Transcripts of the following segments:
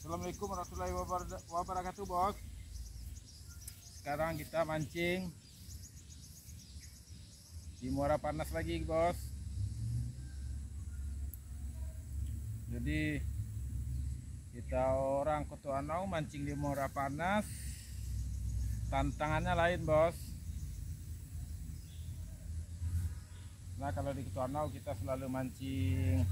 Assalamualaikum warahmatullahi wabarakatuh, bos. Sekarang kita mancing di Muara Panas lagi, bos. Jadi kita orang Kota Anau mancing di Muara Panas. Tantangannya lain, bos. Nah, kalau di Kota Anau kita selalu mancing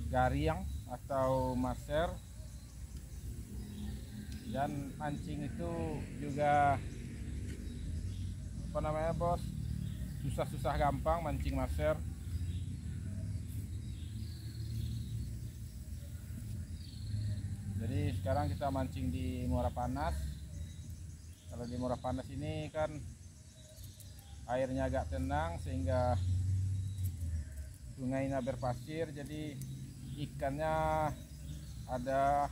gariang atau maser, dan mancing itu juga apa namanya, bos, susah-susah gampang mancing maser. Jadi sekarang kita mancing di Muara Panas. Kalau di Muara Panas ini kan airnya agak tenang sehingga sungainya berpasir, jadi ikannya adalah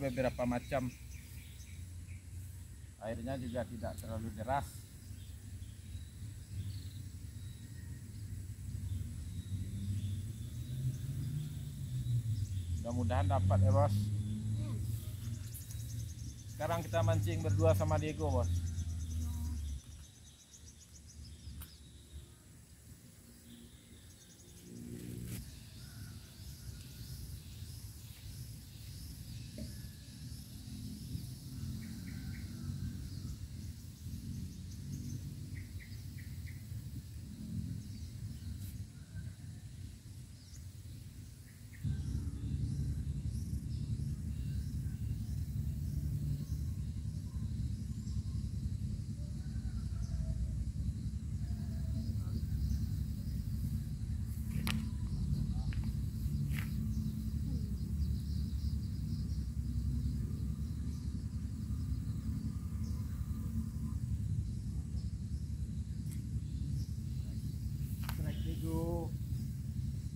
beberapa macam. Airnya juga tidak terlalu deras. Mudah-mudahan dapat ya, bos. Sekarang kita mancing berdua sama Diego, bos.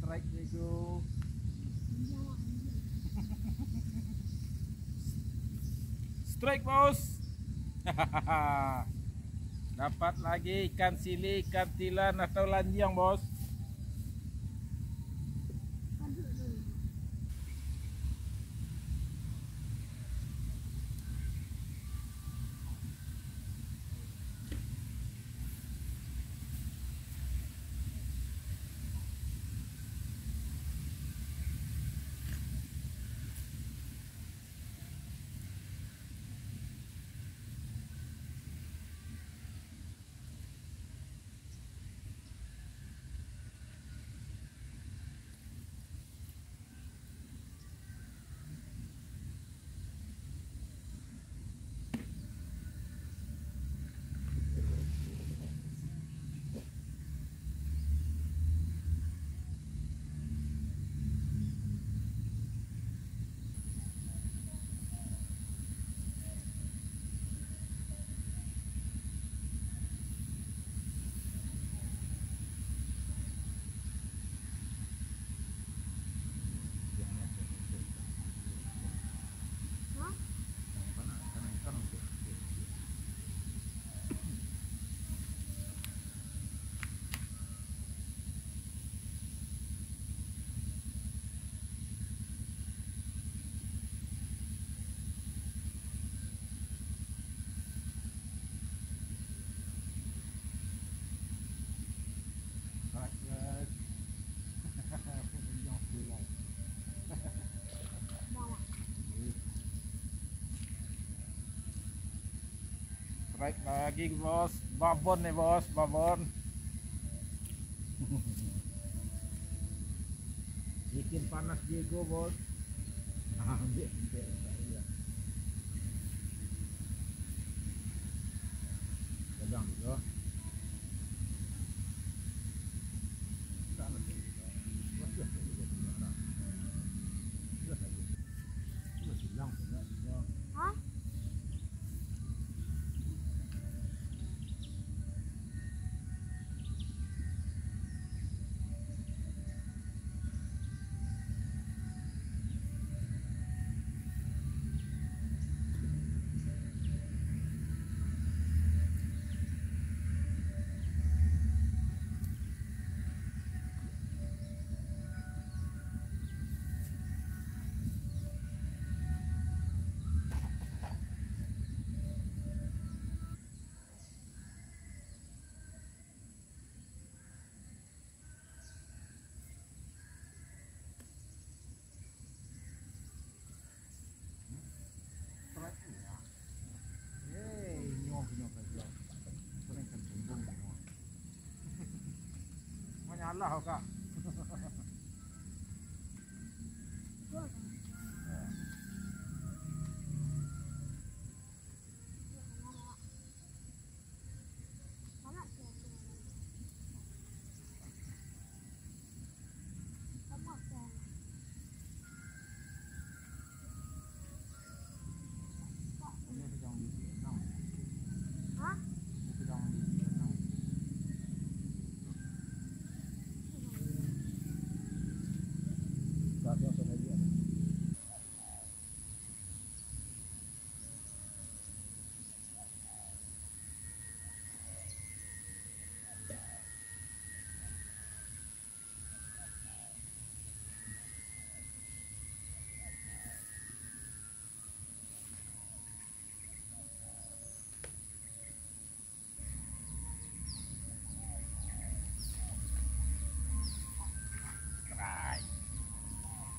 Strike Diego. Strike, bos. Dapat lagi ikan sili, ikan tilan atau lanjang, bos. Strike lagi, bos. Babon nih, bos, babon. Bikin panas Diego, bos. Ambil. Pegang dulu. kalah kak.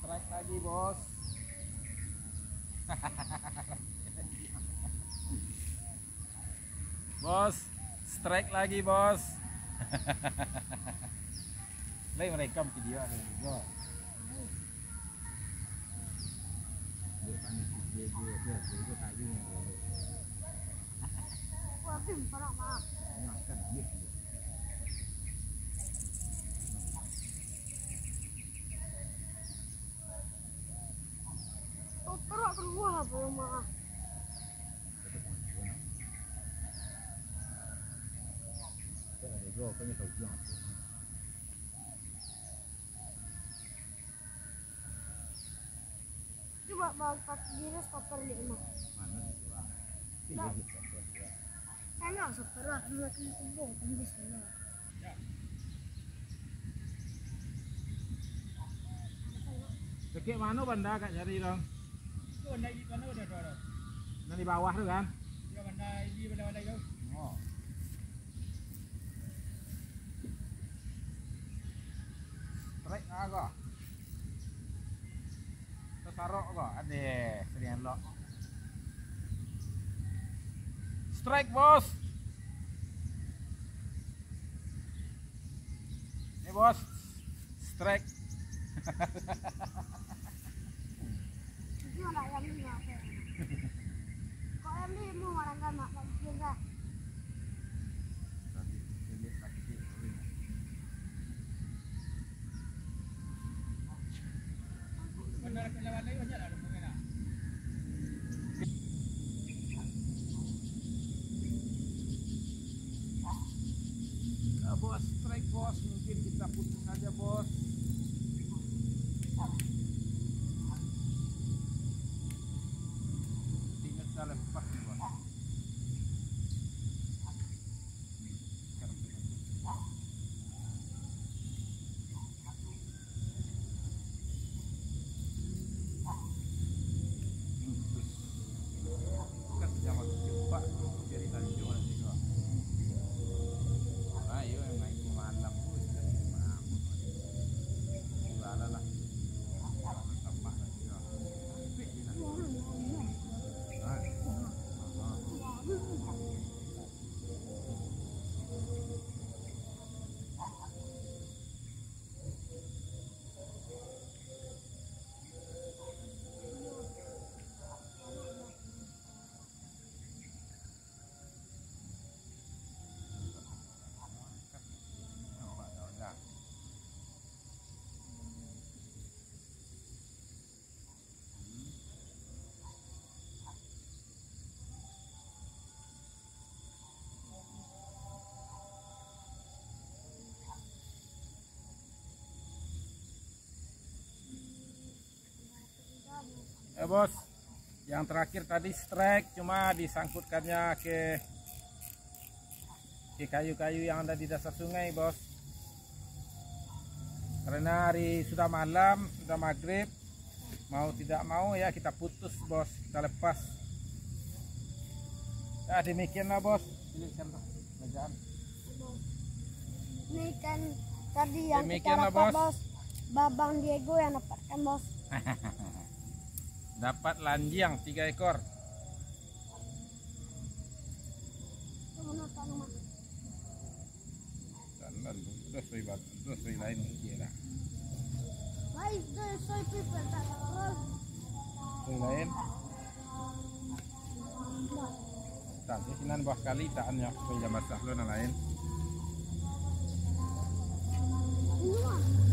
Strike lagi bos. Bos, strike lagi bos. Lagi merekam video ada juga. Terus keluar belum mah. Coba bakat diri stopper 5. Saya stopper lah, dua kali tembok tembus lah. Dekik mana banda kak cari dong? Itu benda di mana udah ada. Nah, di bawah tuh kan? Ya benda ini benda itu. Oh. Strike agak. Tertaruh kok, ade serian lo. Strike bos. Ini bos, strike. Gimana ayam ini apa? Kok ayam ini mau orang kan mak juga. Benda kelewat lagi banyak lah mungkin lah. Nah, bos, strike bos, mungkin kita putus aja bos. Tinggal kita lepas nih bos. Kan sejam waktu cepat, jadi tanjung nanti kok. Ayo yang naik malam pun jadi malam. Jualan lah. Tambah lagi kok. Bos, yang terakhir tadi strike cuma disangkutkannya ke kayu-kayu yang ada di dasar sungai bos. Karena hari sudah malam, sudah maghrib, mau tidak mau ya kita putus bos, kita lepas. Ya demikianlah bos. Ini kan tadi yang Demikian kita lah, dapat bos. bos. Babang Diego yang dapatkan bos. Dapat lanjang 3 ekor. Mana Dan udah Terus soy lain okey lah. Why is the soy people tak roll? Soy lain. Tak, di sini bah sekali tak hanya supaya masak lo yang lain. Ini mah.